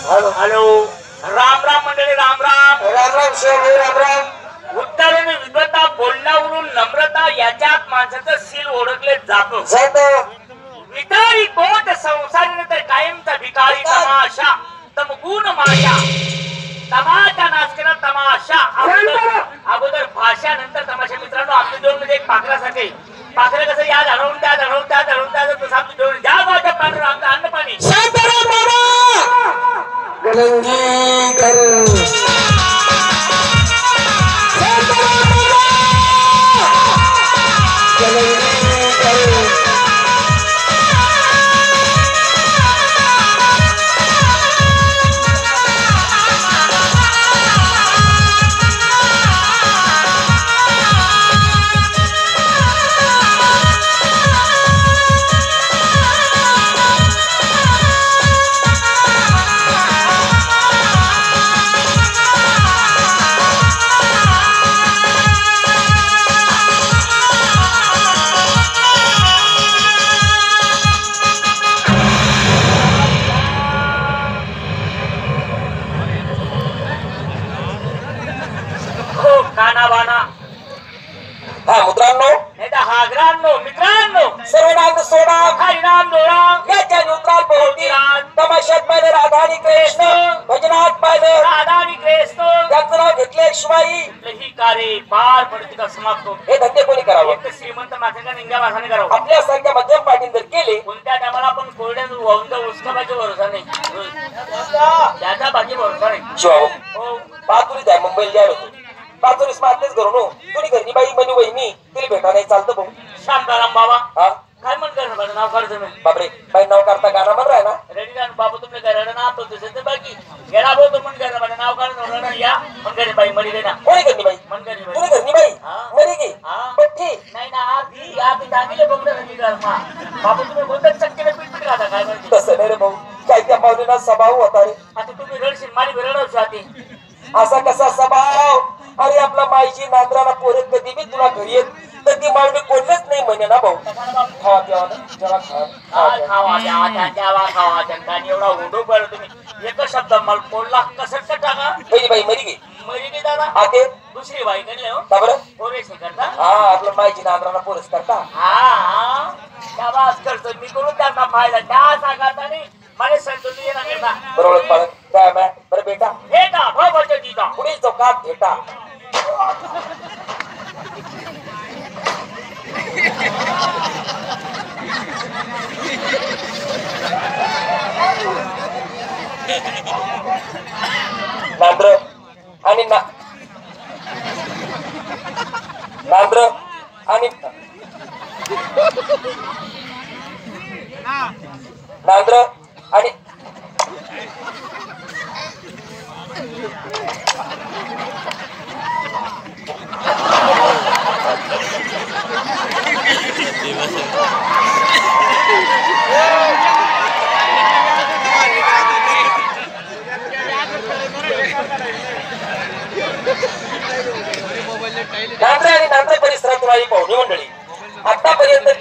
hello hello Ram Ram मंडळी राम राम राम राम शेठ राम राम उत्तरेने विद्वत्ता बोलण्यावरून नम्रता याच्यात माणसाचं सील ओळखले जातो विकारी कोट संसारी तर कायमचा भिकारी तमाशा तमगुण माशा तमाशा नाच केला तमाशा अगोदर भाषा नंतर तमाशा मित्रांनो आपल्या दोन मध्ये एक पाखरासाठी पाखरं कसं या धडवून त्या धडवून त्या धडवून त्या तसं आपलं दोन ज्या गावच्या पाणी आमचं अन्न पाणी गलंगी कर हा मुद्रांनो हागरांनो मित्रांनो सर्वनाम सोडा हरिनाम दोराम याच्या न्यूट्रल बहुती तमाशात पाहिलं राधा आणि कृष्ण भजनात पाहिलं राधा आणि कृष्ण त्याचं नाव घेतले शिवाई ही कार्य पार पडते का समाप्त हे धंदे कोणी करावं एक श्रीमंत माणसाच्या निंगा माणसाने करावं आपल्यासारख्या मध्यम पाटील जर केले कोणत्या टायमाला आपण कोरड्यात वाहून उसकाबाची भरोसा नाही त्याचा बाकी भरोसा नाही शिवा हो पातुरी द्या मुंबईला द्यायला होतो पातुरी स्मार्टनेस करू नो तुम्ही घरनी बाई बनी वहिनी तिला भेटा नाही चालतं भाऊ शांताराम बाबा हा काय म्हण कर माझं नाव काढतो मी बापरे बाई नाव काढता गाणं म्हण राय ना रेडी जाण बाबा तुमने घराला ना तो दिसत बाकी गेला भाऊ तो मन कर माझं नाव काढून ना या मन करे बाई मरी रे ना कोणी घरनी बाई मन करे तुम्ही घरनी बाई मरी गे पठ्ठी नाही ना आधी टाकीले बघलं नाही घर मा बाबा तुम्ही कोणत्याच चक्कीने पीठ खाता काय माहिती तसं नाही रे भाऊ काय त्या पावलीना स्वभाव होता रे आता तुम्ही रडशील माझी रडवशी आधी असा कसा स्वभाव अरे आपला माईची नांद्राला पोरत कधी बी तुला घरी येत तर ती मावडी कोणच नाही म्हणे ना भाऊ खावा प्यावा जरा खावा द्यावा खावा त्यांना एवढा हुंडू पडला तुम्ही एकच शब्द मला पोळला कसं टाका पहिली बाई मरी गे मरी गे दादा आते दुसरी बाई कडले हो का बरं पोरेश करता हा आपलं माईची नांद्राला पोरस करता हा त्यावाच करतो मी करून त्यांना फायदा त्या सांगाता नाही मला संतोष येणार करता बरोबर पळत काय मॅ बरं बेटा हे का भावाच्या दिदा पुढील चौकात भेटा नांद्र आणि नांद्र आणि नांद्र आणि नांद्र आणि नांद्र परिसरात पाहुणी मंडळी आतापर्यंत